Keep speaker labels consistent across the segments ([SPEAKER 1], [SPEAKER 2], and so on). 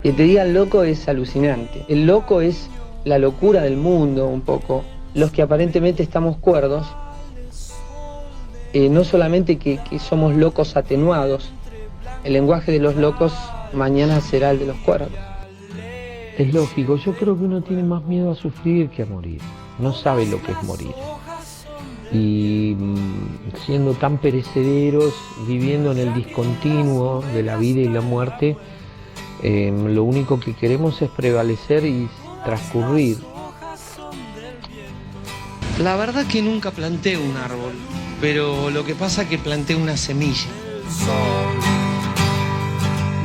[SPEAKER 1] Que te digan loco es alucinante. El loco es la locura del mundo un poco. Los que aparentemente estamos cuerdos, no solamente que somos locos atenuados, el lenguaje de los locos mañana será el de los cuerdos.
[SPEAKER 2] Es lógico, yo creo que uno tiene más miedo a sufrir que a morir. No sabe lo que es morir. Y siendo tan perecederos, viviendo en el discontinuo de la vida y la muerte, lo único que queremos es prevalecer y transcurrir.
[SPEAKER 3] La verdad que nunca planté un árbol, pero lo que pasa es que planté una semilla.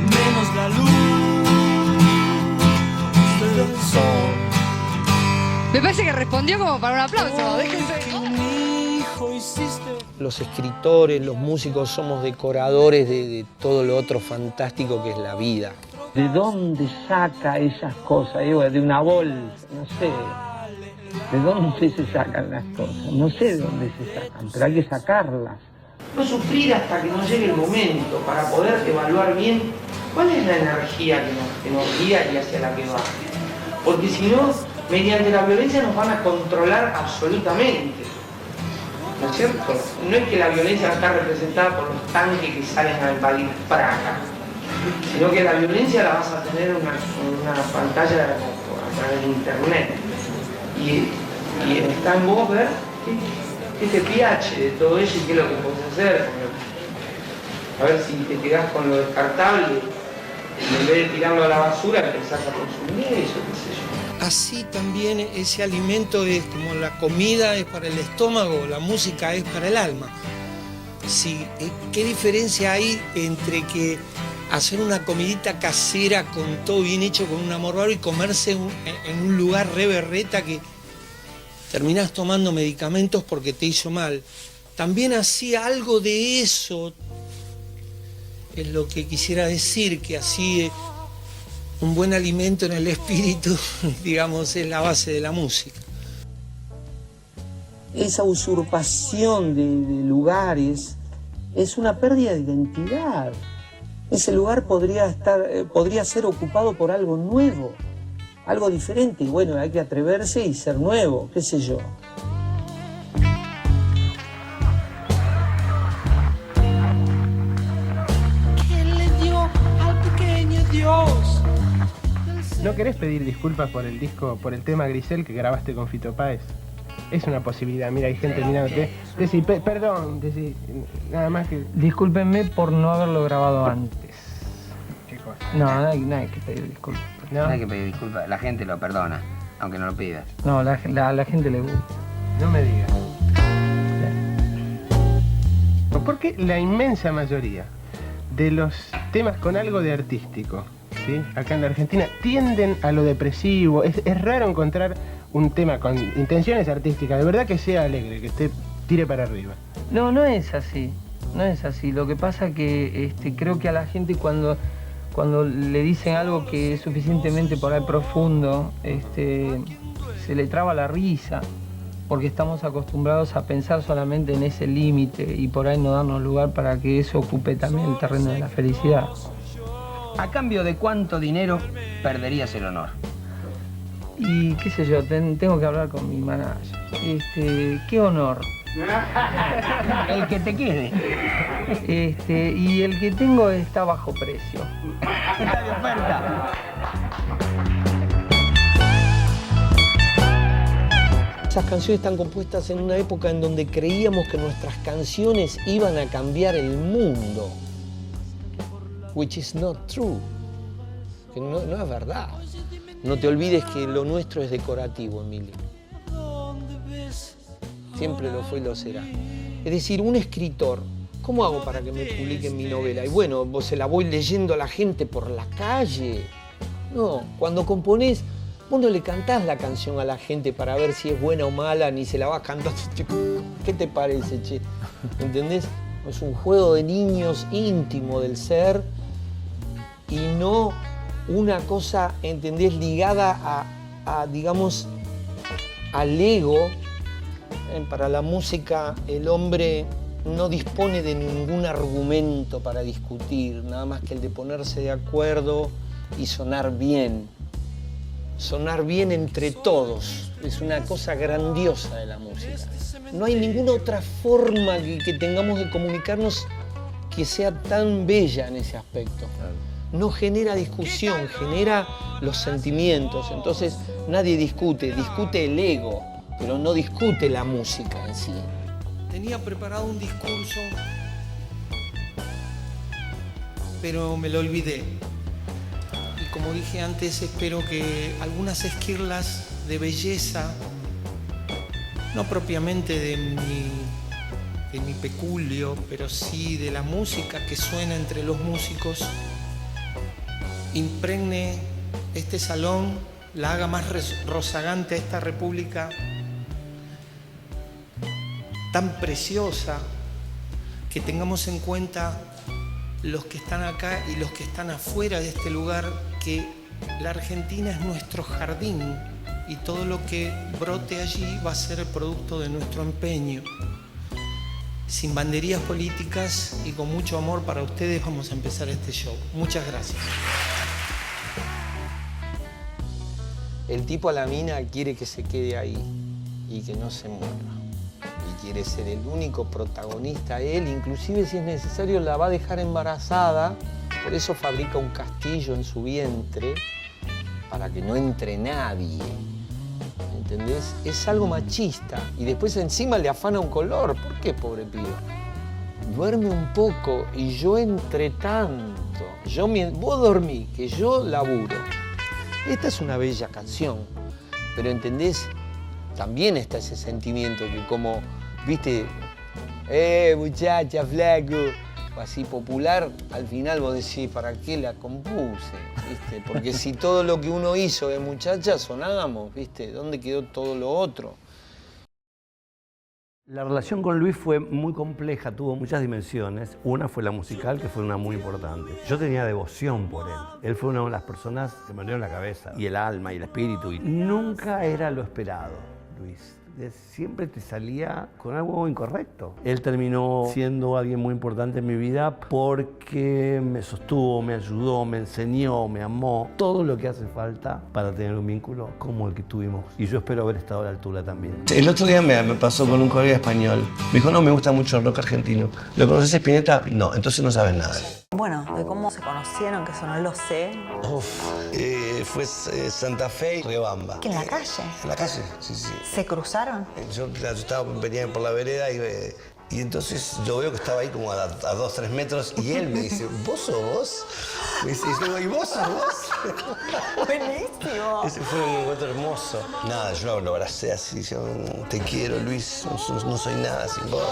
[SPEAKER 4] Menos la luz del sol.
[SPEAKER 5] Me parece que respondió como para un aplauso. Déjense.
[SPEAKER 3] Los escritores, los músicos somos decoradores de todo lo otro fantástico que es la vida.
[SPEAKER 2] ¿De dónde saca esas cosas? De una bolsa, no sé. ¿De dónde se sacan las cosas? No sé de dónde se sacan, pero hay que sacarlas.
[SPEAKER 6] No sufrir hasta que nos llegue el momento para poder evaluar bien cuál es la energía que nos guía y hacia la que va. Porque si no, mediante la violencia nos van a controlar absolutamente. ¿No es cierto? No es que la violencia va a estar representada por los tanques que salen a invadir Praga, sino que la violencia la vas a tener en una pantalla a través de internet. Y está en vos ver qué te piache de todo eso y qué es lo que podés hacer. A ver si te quedás con lo descartable y en vez de tirarlo a la basura empezás a consumir eso, qué sé yo.
[SPEAKER 3] Así también ese alimento es como la comida es para el estómago, la música es para el alma. Sí, ¿qué diferencia hay entre que hacer una comidita casera con todo bien hecho, con un amor bárbaro y comerse en un lugar re berreta que terminás tomando medicamentos porque te hizo mal? También hacía algo de eso, es lo que quisiera decir, que así un buen alimento en el espíritu, digamos, es la base de la música.
[SPEAKER 2] Esa usurpación de lugares es una pérdida de identidad. Ese lugar podría ser ocupado por algo nuevo, algo diferente. Y bueno, hay que atreverse y ser nuevo, qué sé yo.
[SPEAKER 4] ¿Quién le dio al pequeño Dios?
[SPEAKER 7] ¿No querés pedir disculpas por el disco, por el tema Grisel que grabaste con Fito Páez? Es una posibilidad, mira, hay gente mirándote. Decí, perdón, decí, nada más que...
[SPEAKER 1] Discúlpenme por no haberlo grabado antes.
[SPEAKER 7] ¿Qué cosa?
[SPEAKER 1] No, no hay que pedir disculpas.
[SPEAKER 7] ¿No?
[SPEAKER 8] No hay que pedir disculpas, la gente lo perdona, aunque no lo pidas.
[SPEAKER 1] No, la gente le gusta.
[SPEAKER 7] No me digas. Porque la inmensa mayoría de los temas con algo de artístico, ¿sí?, acá en la Argentina, tienden a lo depresivo. Es raro encontrar un tema con intenciones artísticas, de verdad que sea alegre, que tire para arriba.
[SPEAKER 1] No es así. No es así. Lo que pasa que creo que a la gente cuando le dicen algo que es suficientemente por ahí profundo, se le traba la risa, porque estamos acostumbrados a pensar solamente en ese límite y por ahí no darnos lugar para que eso ocupe también el terreno de la felicidad.
[SPEAKER 8] ¿A cambio de cuánto dinero perderías el honor?
[SPEAKER 1] Y qué sé yo, tengo que hablar con mi manager. ¿Qué honor?
[SPEAKER 8] El que te quede.
[SPEAKER 1] Y el que tengo está bajo precio.
[SPEAKER 8] Está de oferta.
[SPEAKER 3] Esas canciones están compuestas en una época en donde creíamos que nuestras canciones iban a cambiar el mundo. Which is not true. Que no es verdad. No te olvides que lo nuestro es decorativo, Emilio. Siempre lo fue y lo será. Es decir, un escritor, ¿cómo hago para que me publiquen mi novela? Y bueno, se la voy leyendo a la gente por la calle. No, cuando componés, vos no le cantás la canción a la gente para ver si es buena o mala, ni se la vas cantando. ¿Qué te parece, che? ¿Entendés? Es un juego de niños íntimo del ser y no una cosa, ¿entendés?, ligada digamos, al ego. Para la música el hombre no dispone de ningún argumento para discutir, nada más que el de ponerse de acuerdo y sonar bien entre todos. Es una cosa grandiosa de la música. No hay ninguna otra forma que tengamos de comunicarnos que sea tan bella en ese aspecto. No genera discusión, genera los sentimientos. Entonces nadie discute el ego, pero no discute la música en sí.
[SPEAKER 6] Tenía preparado un discurso, pero me lo olvidé. Y como dije antes, espero que algunas esquirlas de belleza, no propiamente de mi peculio, pero sí de la música que suena entre los músicos, impregne este salón, la haga más rozagante a esta república tan preciosa, que tengamos en cuenta los que están acá y los que están afuera de este lugar, que la Argentina es nuestro jardín y todo lo que brote allí va a ser el producto de nuestro empeño. Sin banderías políticas y con mucho amor para ustedes vamos a empezar este show. Muchas gracias.
[SPEAKER 3] El tipo a la mina quiere que se quede ahí y que no se mueva. Y quiere ser el único protagonista él, inclusive si es necesario la va a dejar embarazada, por eso fabrica un castillo en su vientre para que no entre nadie. ¿Entendés? Es algo machista y después encima le afana un color. ¿Por qué, pobre pibe? Duerme un poco y yo entre tanto. Vos dormí, que yo laburo. Esta es una bella canción, pero ¿entendés? También está ese sentimiento que como, viste, muchacha, flaco, o así popular, al final vos decís, ¿para qué la compuse? ¿Viste? Porque si todo lo que uno hizo de muchacha sonamos, ¿viste? ¿Dónde quedó todo lo otro?
[SPEAKER 9] La relación con Luis fue muy compleja, tuvo muchas dimensiones. Una fue la musical, que fue una muy importante. Yo tenía devoción por él. Él fue una de las personas que me dio en la cabeza, y el alma, y el espíritu. Y nunca era lo esperado, Luis. Siempre te salía con algo incorrecto. Él terminó siendo alguien muy importante en mi vida porque me sostuvo, me ayudó, me enseñó, me amó. Todo lo que hace falta para tener un vínculo como el que tuvimos. Y yo espero haber estado a la altura también.
[SPEAKER 10] El otro día me pasó con un colega español. Me dijo, no, me gusta mucho el rock argentino. ¿Lo conoces, Spinetta? No, entonces no sabes nada.
[SPEAKER 11] Bueno, de cómo se conocieron, que eso no lo sé.
[SPEAKER 10] Fue Santa Fe y Riobamba.
[SPEAKER 11] ¿Que en la calle?
[SPEAKER 10] En la calle, sí, sí.
[SPEAKER 11] ¿Se cruzaron?
[SPEAKER 10] Yo venía por la vereda y entonces yo veo que estaba ahí como a 2-3 metros y él me dice, ¿vos sos vos? Me dice, ¿y vos sos vos?
[SPEAKER 11] Buenísimo.
[SPEAKER 10] Ese fue un encuentro hermoso. Nada, yo lo abracé así, yo te quiero, Luis, no soy nada sin vos.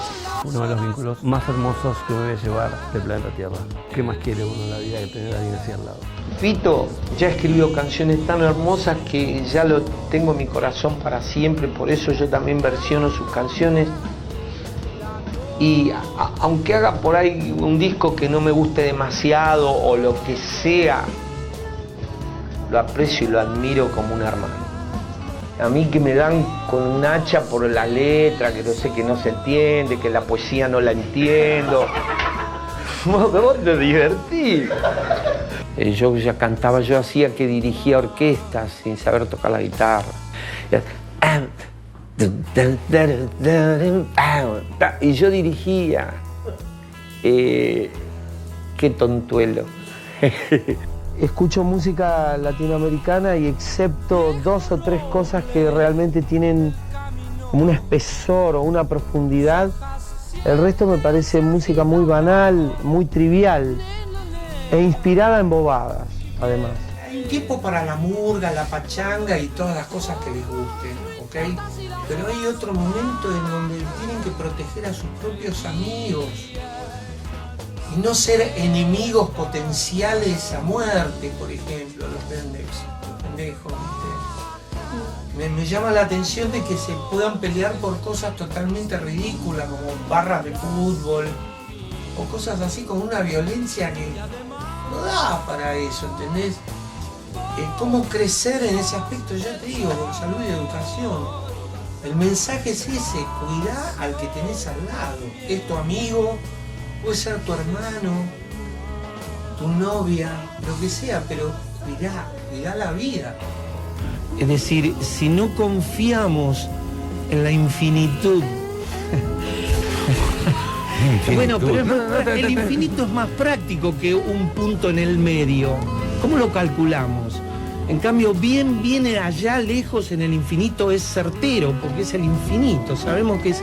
[SPEAKER 9] Uno de los vínculos más hermosos que me voy a llevar del planeta Tierra. ¿Qué más quiere uno en la vida que tener a alguien así al lado?
[SPEAKER 3] Fito ya escribió canciones tan hermosas que ya lo tengo en mi corazón para siempre, por eso yo también versiono sus canciones. Y aunque haga por ahí un disco que no me guste demasiado o lo que sea, lo aprecio y lo admiro como un hermano. A mí que me dan con un hacha por la letra, que no sé, que no se entiende, que la poesía no la entiendo. Vos te divertís. Yo ya cantaba, yo hacía que dirigía orquestas sin saber tocar la guitarra. Y yo dirigía. Qué tontuelo. Escucho música latinoamericana y excepto 2 o 3 cosas que realmente tienen como un espesor o una profundidad, el resto me parece música muy banal, muy trivial e inspirada en bobadas, además.
[SPEAKER 6] Hay un tiempo para la murga, la pachanga y todas las cosas que les gusten, ¿ok? Pero hay otro momento en donde tienen que proteger a sus propios amigos y no ser enemigos potenciales a muerte, por ejemplo, los pendejos, ¿viste? Me llama la atención de que se puedan pelear por cosas totalmente ridículas, como barras de fútbol o cosas así, con una violencia que no da para eso, ¿entendés? Cómo crecer en ese aspecto, ya te digo, con salud y educación. El mensaje es ese, cuidá al que tenés al lado. Es tu amigo, puede ser tu hermano, tu novia, lo que sea, pero mirá la vida. Es decir, si no confiamos en la infinitud. Bueno, pero el infinito es más práctico que un punto en el medio. ¿Cómo lo calculamos? En cambio, bien allá lejos en el infinito es certero, porque es el infinito. Sabemos que es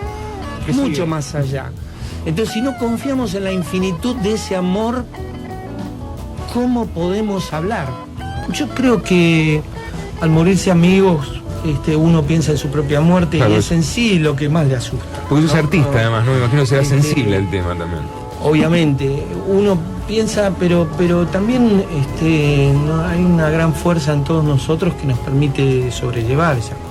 [SPEAKER 6] mucho más allá. Entonces, si no confiamos en la infinitud de ese amor, ¿cómo podemos hablar? Yo creo que al morirse amigos, uno piensa en su propia muerte, claro, y es en sí lo que más le asusta.
[SPEAKER 12] Porque sos artista, además, ¿no? Me imagino que será sensible el tema también.
[SPEAKER 6] Obviamente, uno piensa, pero también no, hay una gran fuerza en todos nosotros que nos permite sobrellevar esas cuestiones.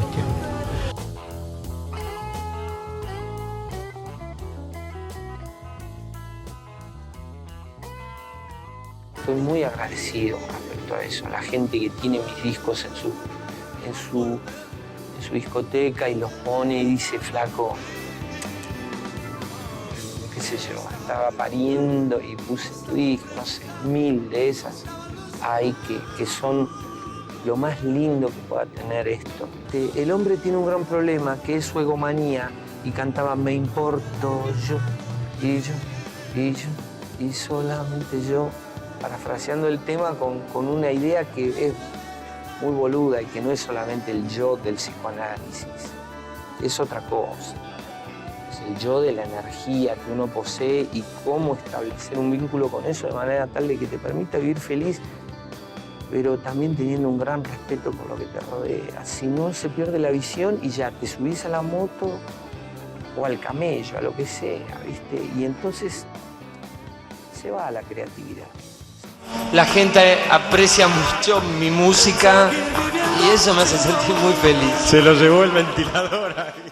[SPEAKER 6] Estoy muy agradecido respecto a eso, a la gente que tiene mis discos en su discoteca y los pone y dice, flaco, qué sé yo, estaba pariendo y puse tu disco, no sé, 1000 de esas hay que son lo más lindo que pueda tener esto. El hombre tiene un gran problema, que es su egomanía, y cantaba me importo yo, y solamente yo, parafraseando el tema con una idea que es muy boluda y que no es solamente el yo del psicoanálisis, es otra cosa. Es el yo de la energía que uno posee y cómo establecer un vínculo con eso de manera tal de que te permita vivir feliz, pero también teniendo un gran respeto por lo que te rodea. Si no, se pierde la visión y ya te subís a la moto o al camello, a lo que sea, ¿viste? Y entonces se va a la creatividad. La gente aprecia mucho mi música y eso me hace sentir muy feliz.
[SPEAKER 13] Se lo llevó el ventilador ahí.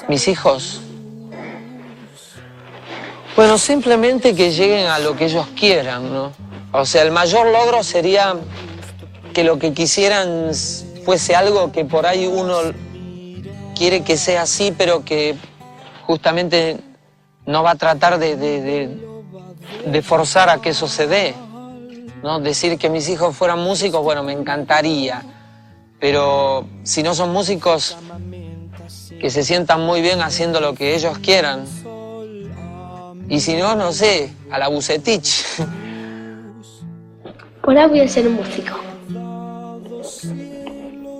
[SPEAKER 6] Mis hijos, bueno, simplemente que lleguen a lo que ellos quieran, ¿no? O sea, el mayor logro sería que lo que quisieran fuese algo que por ahí uno quiere que sea así, pero que justamente no va a tratar de forzar a que eso se dé, ¿no? Decir que mis hijos fueran músicos, bueno, me encantaría, pero si no son músicos, que se sientan muy bien haciendo lo que ellos quieran. Y si no, no sé, a la Bucetich.
[SPEAKER 14] Ahora voy a ser un músico.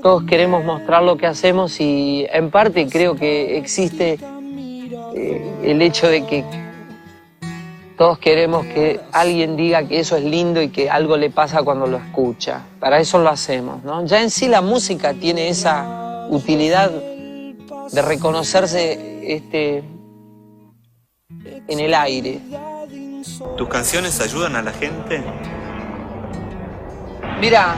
[SPEAKER 6] Todos queremos mostrar lo que hacemos y en parte creo que existe el hecho de que todos queremos que alguien diga que eso es lindo y que algo le pasa cuando lo escucha. Para eso lo hacemos, ¿no? Ya en sí la música tiene esa utilidad de reconocerse en el aire.
[SPEAKER 13] ¿Tus canciones ayudan a la gente?
[SPEAKER 6] Mira,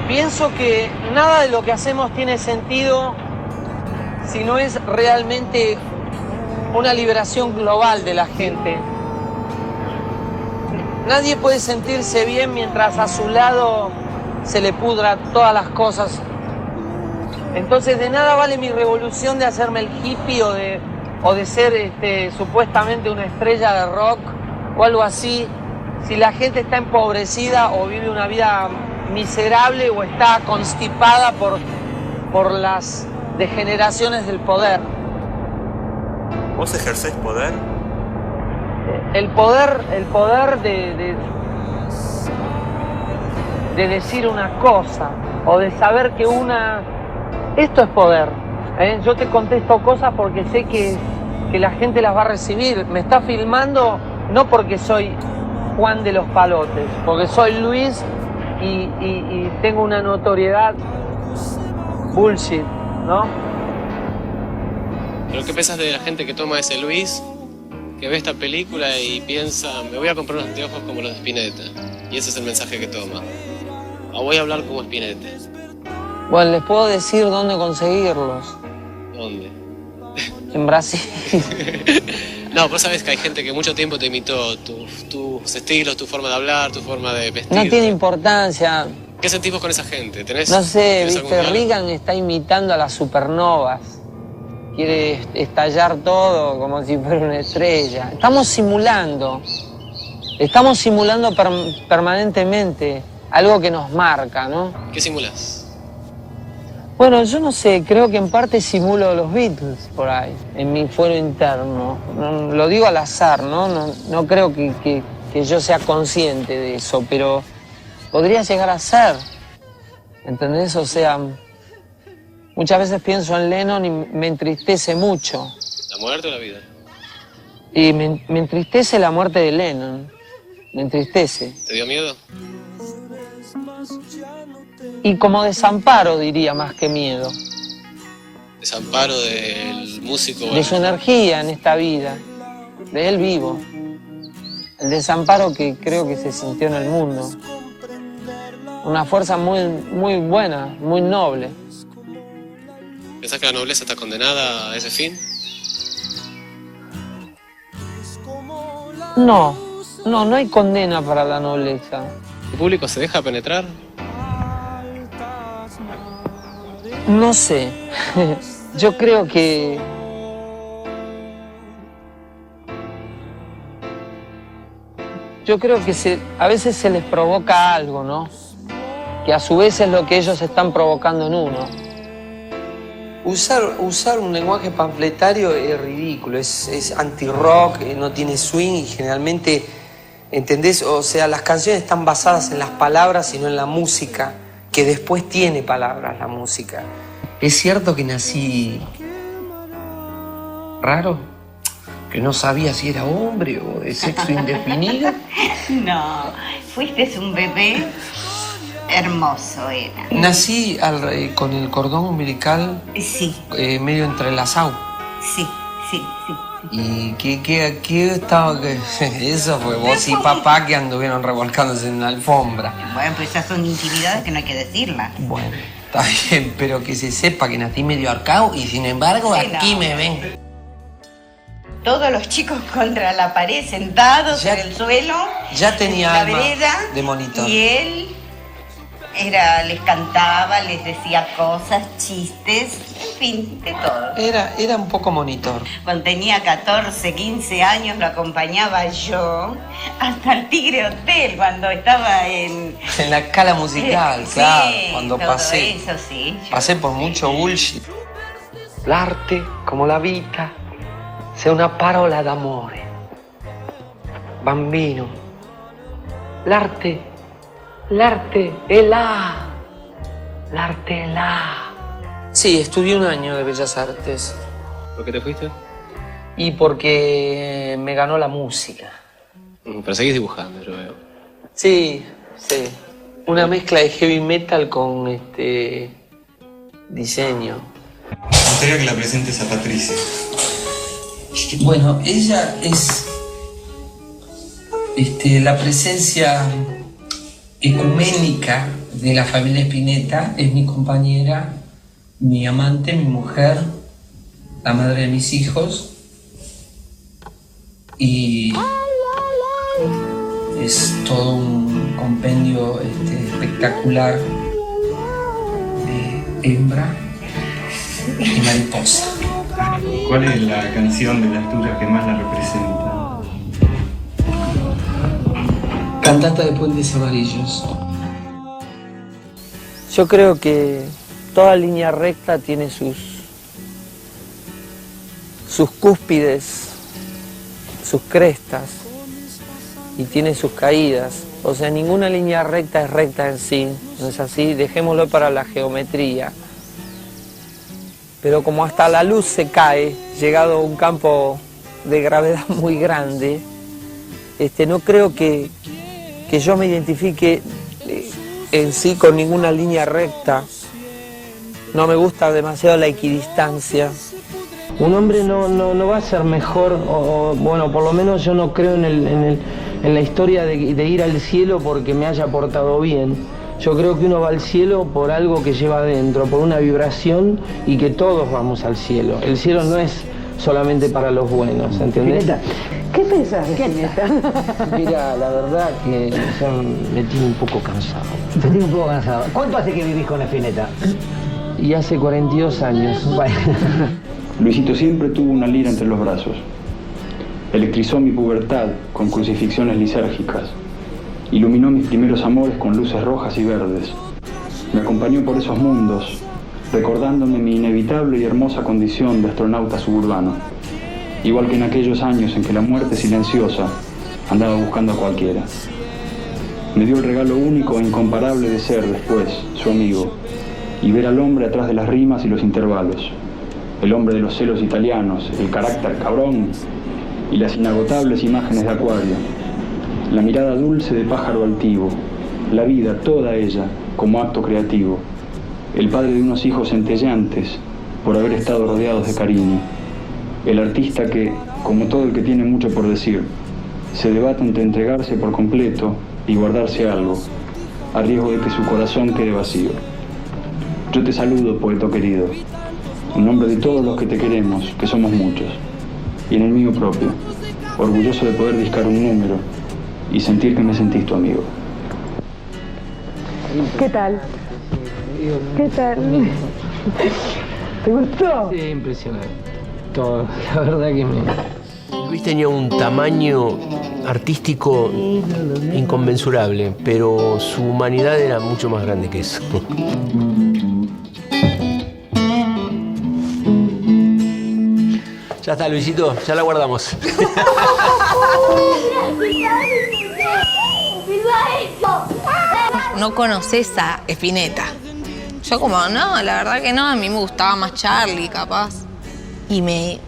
[SPEAKER 6] pienso que nada de lo que hacemos tiene sentido si no es realmente una liberación global de la gente. Nadie puede sentirse bien mientras a su lado se le pudra todas las cosas. Entonces de nada vale mi revolución de hacerme el hippie o de ser supuestamente una estrella de rock o algo así, si la gente está empobrecida o vive una vida miserable o está constipada por las degeneraciones del poder.
[SPEAKER 13] ¿Vos ejercés poder?
[SPEAKER 6] El poder de decir una cosa o de saber que esto es poder. Yo te contesto cosas porque sé que la gente las va a recibir. Me está filmando no porque soy Juan de los Palotes, porque soy Luis y tengo una notoriedad bullshit, ¿no?
[SPEAKER 15] ¿Pero qué pensás de la gente que toma ese Luis, que ve esta película y piensa, me voy a comprar unos anteojos como los de Spinetta? Y ese es el mensaje que toma. O voy a hablar como Spinetta.
[SPEAKER 6] Bueno, les puedo decir dónde conseguirlos.
[SPEAKER 15] ¿Dónde?
[SPEAKER 6] En Brasil.
[SPEAKER 15] No, vos sabés que hay gente que mucho tiempo te imitó tus estilos, tu forma de hablar, tu forma de vestir.
[SPEAKER 6] No tiene importancia.
[SPEAKER 15] ¿Qué sentís vos con esa gente?
[SPEAKER 6] No sé, viste, Reagan está imitando a las supernovas. Quiere estallar todo como si fuera una estrella. Estamos simulando.
[SPEAKER 3] Estamos simulando permanentemente algo que nos marca, ¿no?
[SPEAKER 15] ¿Qué simulas?
[SPEAKER 3] Bueno, yo no sé, creo que en parte simulo los Beatles por ahí, en mi fuero interno. No, lo digo al azar, ¿no? No creo que yo sea consciente de eso, pero podría llegar a ser, ¿entendés? O sea, muchas veces pienso en Lennon y me entristece mucho.
[SPEAKER 15] ¿La muerte o la vida?
[SPEAKER 3] Y me entristece la muerte de Lennon, me entristece.
[SPEAKER 15] ¿Te dio miedo?
[SPEAKER 3] Y como desamparo, diría, más que miedo.
[SPEAKER 15] Desamparo del músico.
[SPEAKER 3] De su energía en esta vida, de él vivo. El desamparo que creo que se sintió en el mundo. Una fuerza muy, muy buena, muy noble.
[SPEAKER 15] ¿Pensás que la nobleza está condenada a ese fin?
[SPEAKER 3] No hay condena para la nobleza.
[SPEAKER 15] ¿El público se deja penetrar?
[SPEAKER 3] No sé. Yo creo que... a veces se les provoca algo, ¿no? Que a su vez es lo que ellos están provocando en uno. Usar un lenguaje panfletario es ridículo, es anti-rock, no tiene swing y generalmente, ¿entendés? O sea, las canciones están basadas en las palabras y no en la música, que después tiene palabras la música. ¿Es cierto que nací raro? ¿Que no sabía si era hombre o de sexo indefinido?
[SPEAKER 14] No, fuiste un bebé hermoso, era.
[SPEAKER 3] Nací con el cordón umbilical medio entrelazado.
[SPEAKER 14] Sí.
[SPEAKER 3] ¿Y qué estaba? Eso fue vos y papá que anduvieron revolcándose en la alfombra.
[SPEAKER 14] Bueno, pues esas son intimidades que no hay que decirlas.
[SPEAKER 3] Bueno, está bien, pero que se sepa que nací medio arcado y sin embargo
[SPEAKER 14] Sí,
[SPEAKER 3] aquí
[SPEAKER 14] no.
[SPEAKER 3] me ven.
[SPEAKER 14] Todos los chicos contra la pared, sentados en el suelo.
[SPEAKER 3] Ya tenía
[SPEAKER 14] en la
[SPEAKER 3] alma
[SPEAKER 14] vereda,
[SPEAKER 3] de monitor.
[SPEAKER 14] Y él les cantaba, les decía cosas, chistes, en fin, de todo.
[SPEAKER 3] Era un poco monitor.
[SPEAKER 14] Cuando tenía 14, 15 años lo acompañaba yo hasta el Tigre Hotel, cuando estaba en
[SPEAKER 3] la escala musical,
[SPEAKER 14] Sí,
[SPEAKER 3] claro, cuando
[SPEAKER 14] todo
[SPEAKER 3] pasé.
[SPEAKER 14] eso sí.
[SPEAKER 3] Pasé por mucho bullshit. L'arte, como la vita, sei una parola d'amore. Bambino. L'arte è là. L'arte è là. Sí, estudié un año de Bellas Artes.
[SPEAKER 15] ¿Por qué te fuiste?
[SPEAKER 3] Y porque me ganó la música.
[SPEAKER 15] Pero seguís dibujando, yo veo.
[SPEAKER 3] Sí. Una mezcla de heavy metal con diseño.
[SPEAKER 13] Me gustaría que la presentes a Patricia.
[SPEAKER 3] Bueno, ella es la presencia ecuménica de la familia Spinetta, es mi compañera, mi amante, mi mujer, la madre de mis hijos, y es todo un compendio espectacular de hembra y mariposa.
[SPEAKER 13] ¿Cuál es la canción de las tuyas que más la representa?
[SPEAKER 3] Cantata de Puentes Amarillos. Yo creo que toda línea recta tiene sus cúspides, sus crestas y tiene sus caídas. O sea, ninguna línea recta es recta en sí, no es así, dejémoslo para la geometría. Pero como hasta la luz se cae, llegado a un campo de gravedad muy grande, no creo que yo me identifique en sí con ninguna línea recta. No me gusta demasiado la equidistancia. Un hombre no va a ser mejor, o bueno, por lo menos yo no creo en la historia de ir al cielo porque me haya portado bien. Yo creo que uno va al cielo por algo que lleva adentro, por una vibración, y que todos vamos al cielo. El cielo no es solamente para los buenos, ¿entendés?
[SPEAKER 16] ¿Qué pensás de Spinetta?
[SPEAKER 3] Mira, la verdad que ya me tiene un poco cansado.
[SPEAKER 16] Te tiene un poco cansado. ¿Cuánto hace que vivís con Spinetta?
[SPEAKER 3] Y hace 42 años.
[SPEAKER 17] Luisito siempre tuvo una lira entre los brazos.
[SPEAKER 13] Electrizó mi pubertad con crucifixiones lisérgicas. Iluminó mis primeros amores con luces rojas y verdes. Me acompañó por esos mundos, recordándome mi inevitable y hermosa condición de astronauta suburbano. Igual que en aquellos años en que la muerte silenciosa andaba buscando a cualquiera. Me dio el regalo único e incomparable de ser después su amigo y ver al hombre atrás de las rimas y los intervalos. El hombre de los celos italianos, el carácter cabrón y las inagotables imágenes de Acuario. La mirada dulce de pájaro altivo, la vida, toda ella, como acto creativo. El padre de unos hijos centelleantes por haber estado rodeados de cariño. El artista que, como todo el que tiene mucho por decir, se debate entre entregarse por completo y guardarse algo, a riesgo de que su corazón quede vacío. Yo te saludo, poeta querido, en nombre de todos los que te queremos, que somos muchos, y en el mío propio, orgulloso de poder discar un número y sentir que me sentís tu amigo.
[SPEAKER 17] ¿Qué tal? ¿Qué tal? ¿Te gustó?
[SPEAKER 2] Sí, impresionante. Todo, la verdad que me...
[SPEAKER 18] Luis tenía un tamaño artístico inconmensurable, pero su humanidad era mucho más grande que eso. Ya está, Luisito, ya la guardamos.
[SPEAKER 19] No conoces a Spinetta. Yo como, no, la verdad que no, a mí me gustaba más Charlie, capaz. Y me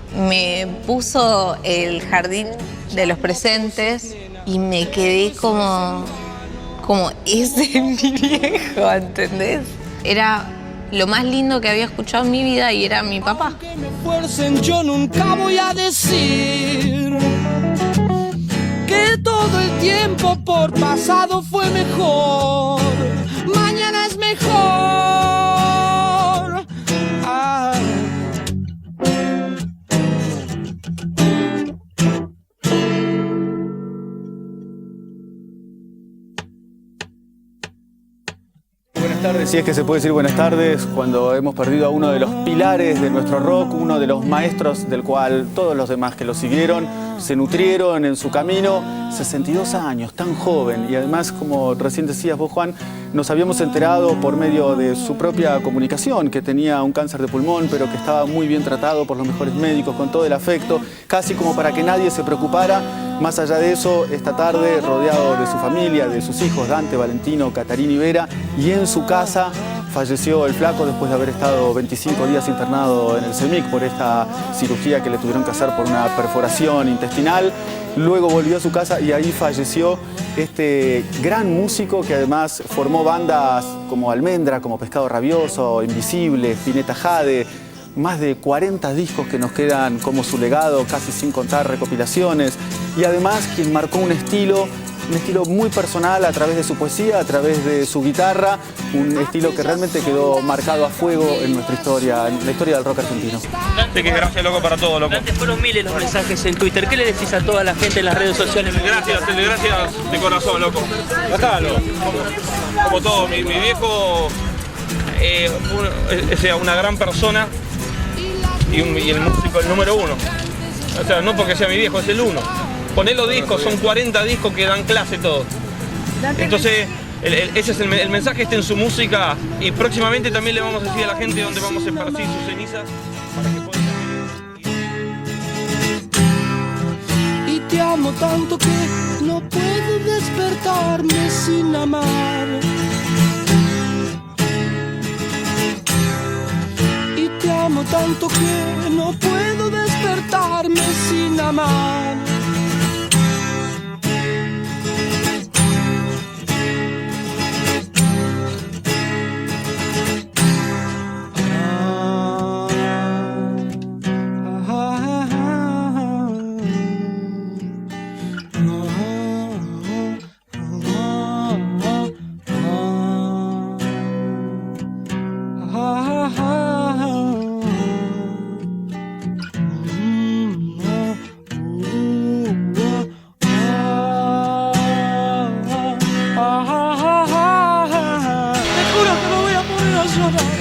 [SPEAKER 19] puso el Jardín de los Presentes y me quedé como ese es mi viejo, ¿entendés? Era lo más lindo que había escuchado en mi vida y era mi papá.
[SPEAKER 4] Que me fuercen, yo nunca voy a decir que todo el tiempo por pasado fue mejor. Mañana es mejor. Ah.
[SPEAKER 20] Buenas tardes, si es que se puede decir buenas tardes, cuando hemos perdido a uno de los pilares de nuestro rock, uno de los maestros del cual todos los demás que lo siguieron se nutrieron en su camino. 62 años, tan joven, y además, como recién decías vos, Juan, nos habíamos enterado por medio de su propia comunicación que tenía un cáncer de pulmón, pero que estaba muy bien tratado por los mejores médicos, con todo el afecto, casi como para que nadie se preocupara. Más allá de eso, esta tarde, rodeado de su familia, de sus hijos, Dante, Valentino, Catarina y Vera, y en su casa, falleció el flaco después de haber estado 25 días internado en el CEMIC por esta cirugía que le tuvieron que hacer por una perforación intestinal. Luego volvió a su casa y ahí falleció este gran músico que además formó bandas como Almendra, como Pescado Rabioso, Invisible, Spinetta Jade. Más de 40 discos que nos quedan como su legado, casi sin contar recopilaciones. Y además quien marcó un estilo muy personal a través de su poesía, a través de su guitarra, un estilo que realmente quedó marcado a fuego en nuestra historia, en la historia del rock argentino.
[SPEAKER 21] Dante, que gracias, loco, para todo, loco.
[SPEAKER 22] Dante, fueron miles los mensajes en Twitter. ¿Qué le decís a toda la gente en las redes sociales?
[SPEAKER 21] Gracias de corazón, loco. Acá, loco. Como todo, mi viejo es una gran persona y el músico el número uno. O sea, no porque sea mi viejo, es el uno. Poné los discos, son 40 discos que dan clase todos. Entonces, ese es el mensaje, está en su música, y próximamente también le vamos a decir a la gente dónde vamos a esparcir sus cenizas para que puedan...
[SPEAKER 4] Y te amo tanto que no puedo despertarme sin amar. Y te amo tanto que no puedo despertarme sin amar. Te juro que me voy a poner a llorar.